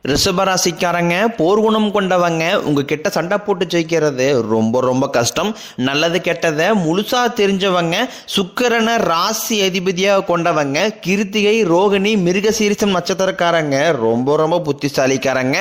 ரிஷபராசிக்காரங்க போர்க்குணம் கொண்டவங்க. உங்ககிட்ட சண்டை போட்டு ஜெயிக்கிறது ரொம்ப ரொம்ப கஷ்டம். நல்லது கெட்டதை முழுசா தெரிஞ்சவங்க. சுக்கிரனை ராசி அதிபதியாக கொண்டவங்க. கிருத்திகை, ரோகிணி, மிருகசீரிசம் நட்சத்திரக்காரங்க ரொம்ப ரொம்ப புத்திசாலிக்காரங்க.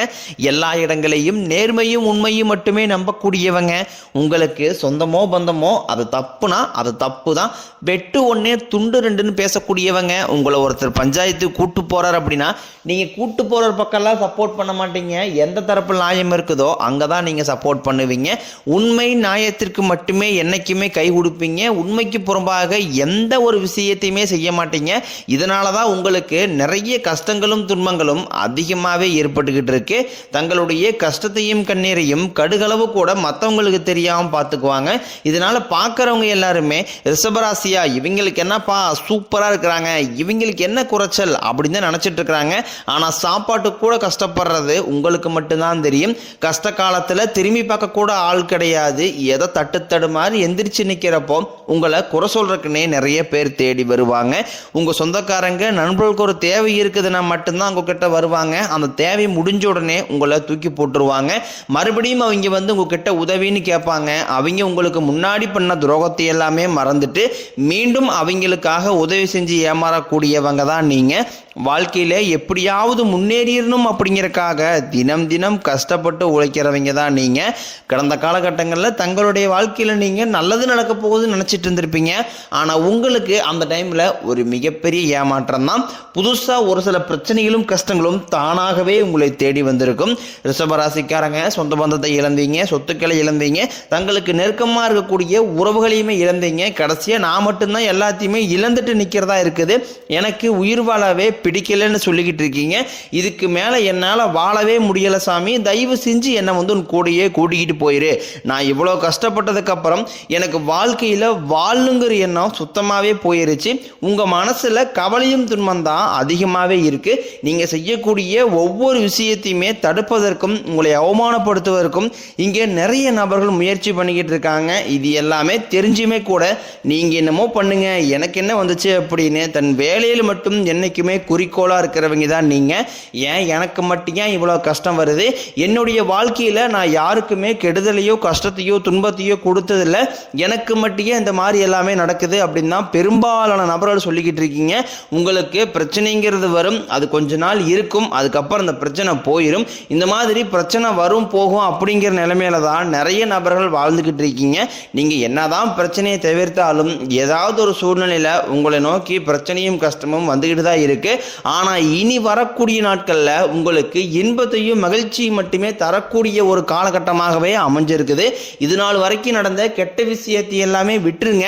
எல்லா இடங்களையும் நேர்மையும் உண்மையும் மட்டுமே நம்பக்கூடியவங்க. உங்களுக்கு சொந்தமோ பந்தமோ அது தப்புனா அது தப்பு தான். வெட்டு ஒன்னே துண்டு ரெண்டுன்னு பேசக்கூடியவங்க. உங்களை ஒருத்தர் பஞ்சாயத்துக்கு கூட்டு போறார் அப்படின்னா நீங்க கூட்டு போற பக்கம்லாம் சப்போர்ட் பண்ண மாட்டீங்க. எந்த தரப்பு நியாயம் இருக்குதோ அங்கதான் நீங்க சப்போர்ட் பண்ணுவீங்க. உண்மை நியாயத்திற்கு மட்டுமே என்னைக்குமே கை கொடுப்பீங்க. உண்மைக்கு புறம்பாக எந்த ஒரு விஷயத்தையுமே செய்ய மாட்டீங்க. இதனாலதான் உங்களுக்கு நிறைய கஷ்டங்களும் துன்பங்களும் அதிகமாகவே ஏற்பட்டுக்கிட்டு இருக்கு. தங்களுடைய கஷ்டத்தையும் கண்ணீரையும் கடுகளவு கூட மற்றவங்களுக்கு தெரியாம பார்த்துக்குவாங்க. இதனால பார்க்குறவங்க எல்லாருமே ரிஷபராசியா இவங்களுக்கு என்னப்பா சூப்பரா இருக்கிறாங்க, இவங்களுக்கு என்ன குறைச்சல் அப்படின்னு தான் நினைச்சிட்டு இருக்கிறாங்க. ஆனா சாப்பாட்டு கூட கஷ்டப்படுறது உங்களுக்கு மட்டும்தான் தெரியும். கஷ்ட காலத்துல திரும்பி பார்க்க கூட ஆள் கிடையாது. ஏதோ தட்டு மாதிரி எந்திரிச்சு நிக்கிறப்போ உங்களை குறை சொல்றதுக்குன்னே நிறைய பேர் தேடி வருவாங்க. உங்க சொந்தக்காரங்க நண்பர்களுக்கு ஒரு தேவை இருக்குதுன்னா மட்டும்தான் உங்ககிட்ட வருவாங்க. அந்த தேவை முடிஞ்ச உடனே உங்களை தூக்கி போட்டுருவாங்க. மறுபடியும் அவங்க உங்ககிட்ட உதவின்னு கேட்பாங்க. அவங்க உங்களுக்கு முன்னாடி பண்ண துரோகத்தை எல்லாமே மறந்துட்டு மீண்டும் அவங்களுக்காக உதவி செஞ்சு ஏமாறக்கூடியவங்க தான் நீங்க. வாழ்க்கையில எப்படியாவது முன்னேறிடணும் அப்படிங்கறக்காக தினம் தினம் கஷ்டப்பட்டு உழைக்கிறவங்க தான் நீங்க. கடந்த காலகட்டங்களில் தங்களுடைய வாழ்க்கையில நீங்க நல்லது நடக்க போகுதுன்னு நினைச்சிட்டு இருந்திருப்பீங்க. ஆனா உங்களுக்கு அந்த டைம்ல ஒரு மிகப்பெரிய ஏமாற்றம் தான். புதுசா ஒரு சில பிரச்சனைகளும் கஷ்டங்களும் தானாகவே உங்களை தேடி வந்திருக்கும். ரிஷபராசிக்காரங்க சொந்த பந்தத்தை இழந்தீங்க, சொத்துக்களை இழந்தீங்க, தங்களுக்கு நெருக்கமா இருக்கக்கூடிய உறவுகளையுமே இழந்தீங்க. கடைசியா நான் மட்டும்தான் எல்லாத்தையுமே இழந்துட்டு நிக்கிறதா இருக்குது, எனக்கு உயிர் வாழவே பிடிக்கலன்னு சொல்லிக்கிட்டு இருக்கீங்க. இதுக்கு மேல என்னால வாழவே முடியல சாமி, தயவு செஞ்சு என்னை உன் கூடையே கூட்டிக்கிட்டு போயிரு. நான் இவ்வளவு கஷ்டப்பட்டதுக்கு அப்புறம் எனக்கு வாழ்க்கையில வாழுங்கிற எண்ணம் சுத்தமாவே போயிருச்சு. உங்க மனசுல கவலையும் துன்பம் தான் அதிகமாவே இருக்கு. நீங்க செய்யக்கூடிய ஒவ்வொரு விஷயத்தையுமே தடுப்பதற்கும் உங்களை அவமானப்படுத்துவதற்கும் இங்கே நிறைய நபர்கள் முயற்சி பண்ணிக்கிட்டு இருக்காங்க. இது எல்லாமே தெரிஞ்சுமே கூட நீங்க என்னமோ பண்ணுங்க எனக்கு என்ன வந்துச்சு அப்படின்னு தன் வேலையில் மட்டும் என்னைக்குமே குறிக்கோளா இருக்கிறவங்க தான் நீங்க. ஏன் எனக்கு மட்டும் ஏன் இவ்வளவு கஷ்டம் வருது, என்னுடைய வாழ்க்கையில நான் யாருக்குமே கெடுதலையோ கஷ்டத்தையோ துன்பத்தையோ கொடுத்ததில்லை, எனக்கு மட்டும் இந்த மாதிரி எல்லாமே நடக்குது அப்படின்னு தான் பெரும்பாலான நபர்கள் சொல்லிக்கிட்டு இருக்கீங்க. உங்களுக்கு பிரச்சனைங்கிறது வரும், அது கொஞ்ச நாள் இருக்கும், அதுக்கப்புறம் அந்த பிரச்சனை போயிடும். இந்த மாதிரி பிரச்சனை வரும் போகும் அப்படிங்கிற நிலைமையில தான் நிறைய நபர்கள் வாழ்ந்துகிட்டு இருக்கீங்க. நீங்க என்னதான் பிரச்சனையை தவிர்த்தாலும் ஏதாவது ஒரு சூழ்நிலையில உங்களை நோக்கி பிரச்சனையும் கஷ்டமும் வந்துகிட்டு தான் இருக்கு. ஆனா இனி வரக்கூடிய நாட்கள்ல உங்களுக்கு இன்பத்தையும் மகிழ்ச்சியும் மட்டுமே தரக்கூடிய ஒரு காலகட்டமாகவே அமைஞ்சிருக்குது. இது நாள் வரைக்கும் நடந்த கெட்ட விஷயத்தை எல்லாமே விட்டுருங்க.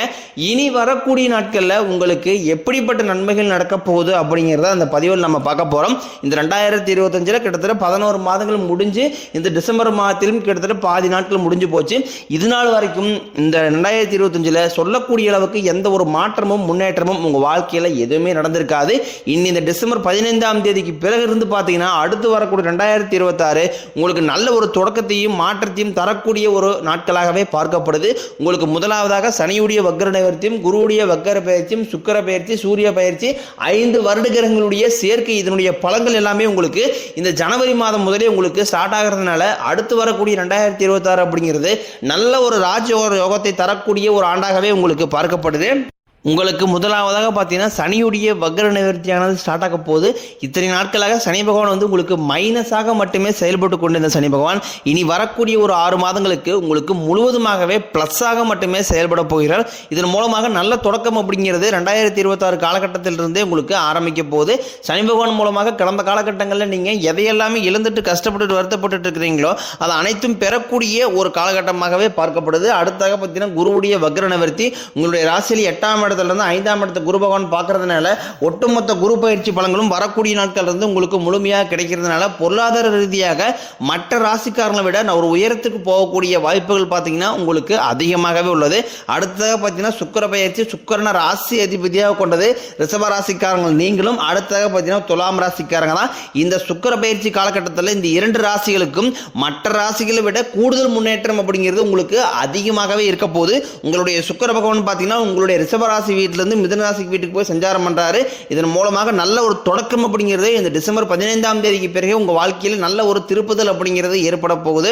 இனி வரக்கூடிய நாட்கள்ல உங்களுக்கு எப்படிப்பட்ட நன்மைகள் நடக்க போகுது அப்படிங்கிறத அந்த பதிவில் நம்ம பார்க்க போறோம். இந்த 2025 கிட்டத்தட்ட 11 மாதங்கள் முடிஞ்சு இந்த டிசம்பர் மாதத்திலும் கிட்டத்தட்ட பாதி நாட்கள் முடிஞ்சு போச்சு. இது நாள் வரைக்கும் இந்த 2025 சொல்லக்கூடிய அளவுக்கு எந்த ஒரு மாற்றமும் முன்னேற்றமும் உங்க வாழ்க்கையில எதுவுமே நடந்திருக்காது. இந்த டிசம்பர் 15ஆம் தேதிக்கு பிறகு இருந்து பார்த்தீங்கன்னா அடுத்து வரக்கூடிய 2026 உங்களுக்கு நல்ல ஒரு தொடக்கத்தையும் மாற்றத்தையும் தரக்கூடிய ஒரு நாட்களாகவே பார்க்கப்படுது. உங்களுக்கு முதலாவதாக சனியுடைய வக்கர நிவர்த்தியும், குருவுடைய வக்கர பயிற்சியும், சுக்கிர பயிற்சி, சூரிய பயிற்சி, 5 வருட கிரகங்களுடைய சேர்க்கை, இதனுடைய பலன்கள் எல்லாமே உங்களுக்கு இந்த ஜனவரி மாதம் முதலே உங்களுக்கு ஸ்டார்ட் ஆகிறதுனால அடுத்து வரக்கூடிய 2026 அப்படிங்கிறது நல்ல ஒரு ராஜ யோகத்தை தரக்கூடிய ஒரு ஆண்டாகவே உங்களுக்கு பார்க்கப்படுது. உங்களுக்கு முதலாவதாக பார்த்தீங்கன்னா சனியுடைய வக்கர நிவர்த்தியானது ஸ்டார்ட் ஆக போகுது. இத்தனை நாட்களாக சனி பகவான் உங்களுக்கு மைனஸாக மட்டுமே செயல்பட்டு கொண்டிருந்த சனி பகவான் இனி வரக்கூடிய ஒரு 6 மாதங்களுக்கு உங்களுக்கு முழுவதுமாகவே பிளஸ்ஸாக மட்டுமே செயல்பட போகிறார். இதன் மூலமாக நல்ல தொடக்கம் அப்படிங்கிறது 2026 காலகட்டத்திலிருந்தே உங்களுக்கு ஆரம்பிக்க போகுது. சனி பகவான் மூலமாக கடந்த காலகட்டங்களில் நீங்கள் எதையெல்லாமே இழந்துட்டு கஷ்டப்பட்டு வருத்தப்பட்டு இருக்கிறீங்களோ அது அனைத்தும் பெறக்கூடிய ஒரு காலகட்டமாகவே பார்க்கப்படுது. அடுத்தாக பார்த்தீங்கன்னா குருவுடைய வக்கர நிவர்த்தி உங்களுடைய ராசியில் 8ஆம் இடத்துல இருந்து 5ஆம் இடத்தை குரு பகவான் பார்க்கறதுனால ஒட்டுமொத்த குரு பயிற்சி பலன்களும் வரக்கூடிய நாட்கள் இருந்து உங்களுக்கு முழுமையாக கிடைக்கிறதுனால பொருளாதார ரீதியாக மற்ற ராசிக்காரங்களை விட ஒரு உயரத்துக்கு போகக்கூடிய வாய்ப்புகள் பார்த்தீங்கன்னா உங்களுக்கு அதிகமாகவே உள்ளது. அடுத்ததாக பார்த்தீங்கன்னா சுக்கிர பயிற்சி, சுக்கிரன ராசி அதிபதியாக கொண்டது ரிஷப ராசிக்காரங்கள் நீங்களும். அடுத்ததாக பார்த்தீங்கன்னா துலாம் ராசிக்காரங்க தான். இந்த சுக்கிர பயிற்சி காலகட்டத்தில் இந்த 2 ராசிகளுக்கும் மற்ற ராசிகளை விட கூடுதல் முன்னேற்றம் அப்படிங்கிறது உங்களுக்கு அதிகமாகவே இருக்க போது. உங்களுடைய சுக்கிர பகவான் பார்த்தீங்கன்னா உங்களுடைய ரிஷப ரிஷபராசி வீட்டிலிருந்து மிதுனராசி வீட்டுக்கு போய் சஞ்சாரம் பண்றாரு. இதன் மூலமாக நல்ல ஒரு தொடக்கம் அப்படிங்கிறது இந்த டிசம்பர் 15ஆம் தேதிக்கு பிறகு உங்க வாழ்க்கையில் நல்ல ஒரு திருப்புதல் அப்படிங்கிறது ஏற்பட போகுது.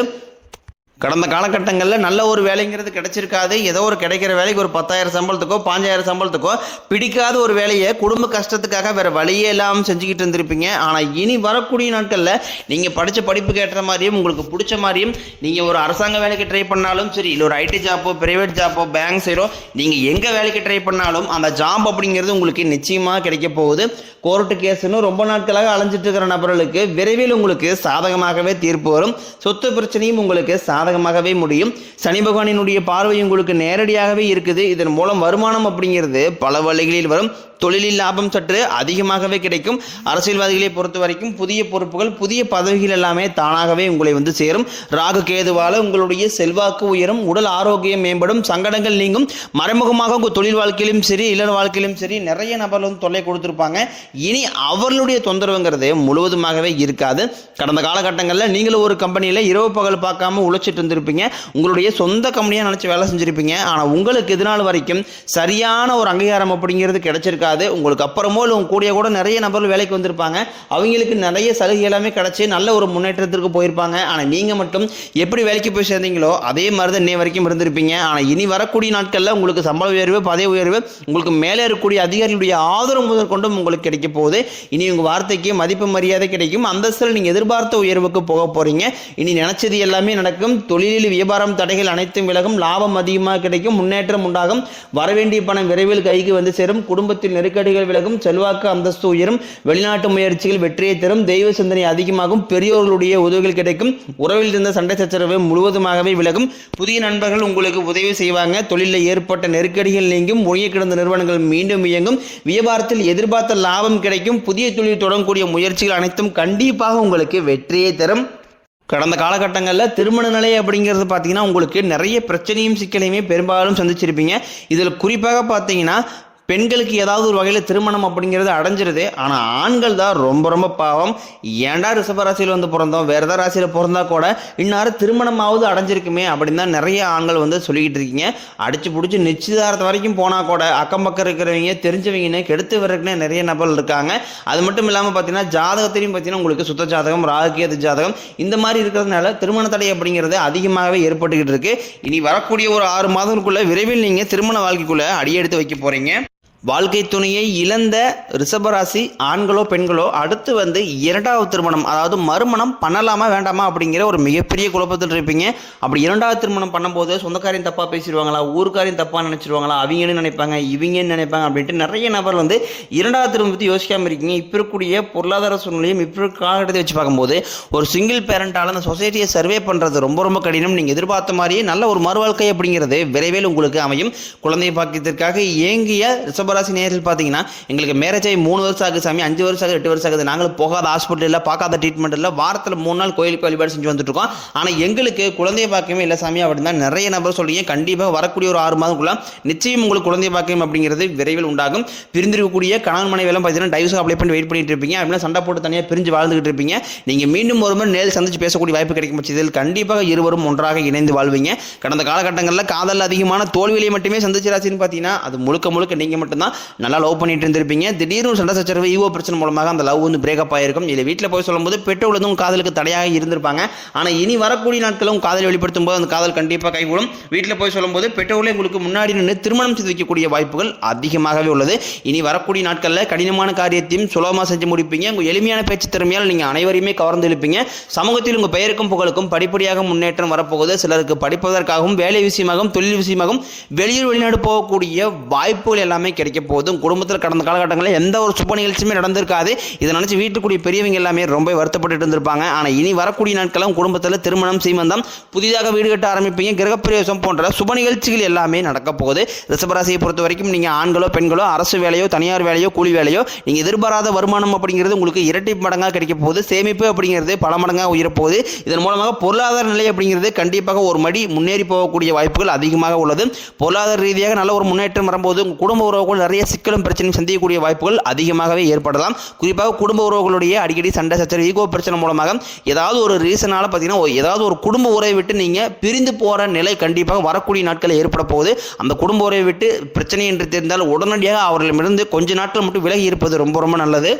கடந்த காலகட்டங்களில் நல்ல ஒரு வேலைங்கிறது கிடைச்சிருக்காது. ஏதோ ஒரு கிடைக்கிற வேலைக்கு ஒரு 10,000 சம்பளத்துக்கோ 5,000 சம்பளத்துக்கோ பிடிக்காத ஒரு வேலையை குடும்ப கஷ்டத்துக்காக வேற வழியே இல்லாமல் செஞ்சுக்கிட்டு இருந்திருப்பீங்க. ஆனால் இனி வரக்கூடிய நாட்களில் நீங்கள் படித்த படிப்புக்கு ஏற்ற மாதிரியும் உங்களுக்கு பிடிச்ச மாதிரியும் நீங்கள் ஒரு அரசாங்க வேலைக்கு ட்ரை பண்ணாலும் சரி, இல்லை ஒரு ஐடி ஜாப்போ பிரைவேட் ஜாப்போ பேங்க் சைடோ நீங்கள் எங்கே வேலைக்கு ட்ரை பண்ணாலும் அந்த ஜாப் அப்படிங்கிறது உங்களுக்கு நிச்சயமாக கிடைக்க போகுது. கோர்ட்டு கேஸ்ன்னு ரொம்ப நாட்களாக அலைஞ்சிட்டு இருக்கிற நபர்களுக்கு விரைவில் உங்களுக்கு சாதகமாகவே தீர்ப்பு வரும். சொத்து பிரச்சனையும் உங்களுக்கு சாதகமாகவே முடியும். சனி பகவானினுடைய பார்வை உங்களுக்கு நேரடியாகவே இருக்குது. இதன் மூலம் வருமானம் அப்படிங்கிறது பல வழிகளில் வரும். தொழிலில் லாபம் சற்று அதிகமாகவே கிடைக்கும். அரசியல்வாதிகளை பொறுத்த வரைக்கும் புதிய பொறுப்புகள் புதிய பதவிகள் எல்லாமே தானாகவே உங்களை வந்து சேரும். ராகு கேதுவால உங்களுடைய செல்வாக்கு உயரும், உடல் ஆரோக்கியம் மேம்படும், சங்கடங்கள் நீங்கும். மறைமுகமாக உங்கள் தொழில் வாழ்க்கையிலும் சரி இல்லற வாழ்க்கையிலும் சரி நிறைய நபர்கள் வந்து தொல்லை கொடுத்துருப்பாங்க. இனி அவர்களுடைய தொந்தரவுங்கிறது முழுவதுமாகவே இருக்காது. கடந்த காலகட்டங்களில் நீங்களும் ஒரு கம்பெனியில் இரவு பகல் பார்க்காம உழைச்சிட்டு இருந்திருப்பீங்க. உங்களுடைய சொந்த கம்பெனியாக நினச்சி வேலை செஞ்சுருப்பீங்க. ஆனால் உங்களுக்கு இதனால் வரைக்கும் சரியான ஒரு அங்கீகாரம் அப்படிங்கிறது கிடைச்சிருக்காது. உங்களுக்கு அப்புறமோ இல்லை உங்க கூட நிறைய நபர்கள் வேலைக்கு வந்திருப்பாங்க. அவங்களுக்கு நிறைய சலுகை எல்லாமே கிடைச்சி நல்ல ஒரு முன்னேற்றத்திற்கு போயிருப்பாங்க. ஆனால் நீங்கள் மட்டும் எப்படி வேலைக்கு போய் சேர்ந்தீங்களோ அதே மாதிரி தான் இன்னை வரைக்கும் இருந்திருப்பீங்க. ஆனால் இனி வரக்கூடிய நாட்களில் உங்களுக்கு சம்பள உயர்வு பதவி உயர்வு உங்களுக்கு மேலே இருக்கக்கூடிய அதிகாரிகளுடைய ஆதரவு முதற்கொண்டும் உங்களுக்கு கிடைக்க போகுது. இனி உங்கள் வார்த்தைக்கு மதிப்பு மரியாதை கிடைக்கும். அந்தஸ்தில் நீங்கள் எதிர்பார்த்த உயர்வுக்கு போக போறீங்க. இனி நினைச்சது எல்லாமே நடக்கும். தொழிலில் வியாபாரம் தடைகள் அனைத்தும் விலகும். லாபம் அதிகமாக கிடைக்கும். முன்னேற்றம் உண்டாகும். வரவேண்டிய பணம் விரைவில் கைக்கு வந்து சேரும். குடும்பத்தில் நெருக்கடிகள் விலகும். செல்வாக்கு அந்தஸ்து உயரும். வெளிநாட்டு முயற்சிகள் வெற்றியை தரும். தெய்வ சிந்தனை அதிகமாகும். பெரியோர்களுடைய உதவிகள் கிடைக்கும். உறவில் இருந்த சண்டை சச்சரவு முழுவதுமாகவே விலகும். புதிய நண்பர்கள் உங்களுக்கு உதவி செய்வாங்க. தொழிலில் ஏற்பட்ட நெருக்கடிகள் நீங்கும். ஒழிய கிடந்த நிறுவனங்கள் மீண்டும் இயங்கும். வியாபாரத்தில் எதிர்பார்த்த லாபம் கிடைக்கும். புதிய தொழில் தொடங்கக்கூடிய முயற்சிகள் அனைத்தும் கண்டிப்பாக உங்களுக்கு வெற்றியை தரும். கடந்த காலகட்டங்களில் திருமண நிலை அப்படிங்கிறது பார்த்தீங்கன்னா உங்களுக்கு நிறைய பிரச்சனையும் சிக்கலையுமே பெரும்பாலும் சந்திச்சிருப்பீங்க. இதில் குறிப்பாக பார்த்தீங்கன்னா பெண்களுக்கு ஏதாவது ஒரு வகையில் திருமணம் அப்படிங்கிறது அடைஞ்சிருது. ஆனால் ஆண்கள் தான் ரொம்ப ரொம்ப பாவம். ஏன்டா ரிஷபராசியில் வந்து பிறந்தோம், வேறு ஏதாவது ராசியில் பிறந்தா கூட இந்நேரம் திருமணமாவது அடைஞ்சிருக்குமே அப்படின்னு தான் நிறைய ஆண்கள் வந்து சொல்லிக்கிட்டு இருக்கீங்க. அடிச்சு பிடிச்சி நிச்சயதார்த்தம் வரைக்கும் போனால் கூட அக்கம் பக்கம் இருக்கிறவங்க தெரிஞ்சவங்கன்னு கெடுத்து வர்றதுக்குன்னே நிறைய நபர்கள் இருக்காங்க. அது மட்டும் இல்லாமல் பார்த்தீங்கன்னா ஜாதகத்திலையும் பார்த்தீங்கன்னா உங்களுக்கு சுத்த ஜாதகம் ராகுகேது ஜாதகம் இந்த மாதிரி இருக்கிறதுனால திருமண தடை அப்படிங்கிறது அதிகமாகவே ஏற்பட்டுக்கிட்டு இருக்கு. இனி வரக்கூடிய ஒரு 6 மாதங்களுக்குள்ள விரைவில் நீங்கள் திருமண வாழ்க்கைக்குள்ளே அடியெடுத்து வைக்க போறீங்க. வாழ்க்கை துணையை இழந்த ரிஷபராசி ஆண்களோ பெண்களோ அடுத்து வந்து இரண்டாவது திருமணம் அதாவது மறுமணம் பண்ணலாமா வேண்டாமா அப்படிங்கிற ஒரு மிகப்பெரிய குழப்பத்தில் இருப்பீங்க. அப்படி இரண்டாவது திருமணம் பண்ணும்போது சொந்தக்காரையும் தப்பாக பேசிடுவாங்களா, ஊருக்காரையும் தப்பாக நினச்சிடுவாங்களா, அவங்கன்னு நினைப்பாங்க இவங்கன்னு நினைப்பாங்க அப்படின்ட்டு நிறைய நபர் வந்து இரண்டாவது திருமணம் பற்றி யோசிக்காமல் இருக்கீங்க. இப்போ இருக்கக்கூடிய பொருளாதார சூழ்நிலையும் இப்போ இருக்க காலகட்டத்தை வச்சு பார்க்கும்போது ஒரு சிங்கிள் பேரண்டால் அந்த சொசைட்டியை சர்வே பண்ணுறது ரொம்ப ரொம்ப கடினம். நீங்கள் எதிர்பார்த்த மாதிரியே நல்ல ஒரு மறுவாழ்க்கை அப்படிங்கிறது விரைவில் உங்களுக்கு அமையும். குழந்தை பாக்கியத்திற்காக ஏங்கிய ரிஷபராசி நேரில் பார்த்தீங்கன்னா எங்களுக்கு மேரேஜ் ஆகி 3 வருஷம் ஆகுது சாமி, 5 வருஷம் ஆகுது, 8 வருஷம் ஆகுது, நாங்கள் போகாத ஹாஸ்பிட்டல் இல்லை, பார்க்காத ட்ரீட்மெண்ட் இல்லை, வாரத்தில் 3 நாள் கோயிலுக்கு வழிபாடு செஞ்சு வந்துட்டு இருக்கோம். ஆனால் எங்களுக்கு குழந்தை பாக்கியமே இல்லை சாமி அப்படின்னு தான் நிறைய நபர் சொல்லிங்க. கண்டிப்பாக வரக்கூடிய ஒரு 6 மாதத்துக்குள்ள நிச்சயம் உங்களுக்கு குழந்தை பாக்கியம் அப்படிங்கிறது விரைவில் உண்டாகும். பிரிந்திருக்கக்கூடிய கணவன் மனைவியெல்லாம் பார்த்தீங்கன்னா டைவர்ஸ் அப்ளை பண்ணி வெயிட் பண்ணிட்டு இருப்பீங்க. அப்படின்னா சண்டை போட்டு தனியாக பிரிஞ்சு வாழ்ந்துகிட்டு இருப்பீங்க. நீங்கள் மீண்டும் ஒரு முறை நேரில் சந்திச்சு பேசக்கூடிய வாய்ப்பு கிடைக்கும் பட்சத்தில் கண்டிப்பாக இருவரும் ஒன்றாக இணைந்து வாழ்வீங்க. கடந்த காலகட்டங்களில் காதல் அதிகமான தோல்வியை மட்டுமே சந்திச்ச ராசின்னு பார்த்தீங்கன்னா அது முழுக்க முழுக்க நீங்கள் மட்டும்தான் நல்லா லவ் பண்ணிட்டு இருந்திருப்பீங்க. திடீர்னு சண்டை சச்சரவு ஈகோ பிரச்சனை மூலமாக அந்த லவ் வந்து பிரேக்கப் ஆயிருக்கும். இல்லை வீட்டில் போய் சொல்லும்போது பெற்றோர்கள் வந்து காதலுக்கு தடையாக இருந்திருப்பாங்க. ஆனால் இனி வரக்கூடிய நாட்களும் காதலை வெளிப்படுத்தும் போது அந்த காதல் கண்டிப்பாக கைகூடும். வீட்டில் போய் சொல்லும்போது பெற்றோர்களே உங்களுக்கு முன்னாடி நின்று திருமணம் செய்து வைக்கக்கூடிய வாய்ப்புகள் அதிகமாகவே உள்ளது. இனி வரக்கூடிய நாட்களில் கடினமான காரியத்தையும் சுலபமாக செஞ்சு முடிப்பீங்க. உங்கள் எளிமையான பேச்சு திறமையால் நீங்கள் அனைவரையுமே கவர்ந்து இழுப்பீங்க. சமூகத்தில் உங்கள் பெயருக்கும் புகழுக்கும் படிப்படியாக முன்னேற்றம் வரப்போகுது. சிலருக்கு படிப்பதற்காகவும் வேலை விஷயமாகவும் தொழில் விஷயமாகவும் வெளியூர் வெளிநாடு போகக்கூடிய வாய்ப்புகள் எல்லாமே கிடைக்க போதும். குடும்பத்தில் கடந்த காலகட்டங்களில் எந்த ஒரு சுப நிகழ்ச்சியுமே நடந்திருக்காது. இதை நினச்சி வீட்டுக்குரிய பெரியவங்க எல்லாமே ரொம்ப வருத்தப்பட்டு இருந்திருப்பாங்க. ஆனால் இனி வரக்கூடிய நாட்களும் குடும்பத்தில் திருமணம் சீமந்தம் புதிதாக வீடு கட்ட ஆரம்பிப்பீங்க. கிரகப்பிரவேசம் போன்ற சுப நிகழ்ச்சிகள் எல்லாமே நடக்க போகுது. ரிஷபராசியை பொறுத்த வரைக்கும் நீங்கள் ஆண்களோ பெண்களோ அரசு வேலையோ தனியார் வேலையோ கூலி வேலையோ நீங்கள் எதிர்பாராத வருமானம் அப்படிங்கிறது உங்களுக்கு இரட்டை மடங்காக கிடைக்க போகுது. சேமிப்பு அப்படிங்கிறது பல மடங்காக உயரப்போகுது. இதன் மூலமாக பொருளாதார நிலை அப்படிங்கிறது கண்டிப்பாக ஒரு மடி முன்னேறி போகக்கூடிய வாய்ப்புகள் அதிகமாக உள்ளது. பொருளாதார ரீதியாக நல்ல ஒரு முன்னேற்றம் வரும்போது உங்கள் குடும்ப உறவு கூட உறவுகள் நிறைய சிக்கலும் பிரச்சனையும் சந்திக்கக்கூடிய வாய்ப்புகள் அதிகமாகவே ஏற்படலாம். குறிப்பாக குடும்ப உறவுகளுடைய அடிக்கடி சண்டை சச்சரவு ஈகோ பிரச்சனை மூலமாக ஏதாவது ஒரு ரீசனால பார்த்தீங்கன்னா ஏதாவது ஒரு குடும்ப உறவை விட்டு நீங்கள் பிரிந்து போகிற நிலை கண்டிப்பாக வரக்கூடிய நாட்களில் ஏற்பட போகுது. அந்த குடும்ப உறவை விட்டு பிரச்சனை என்று தெரிந்தால் உடனடியாக அவர்களிடமிருந்து கொஞ்ச நாட்கள் மட்டும் விலகி இருப்பது ரொம்ப ரொம்ப நல்லது.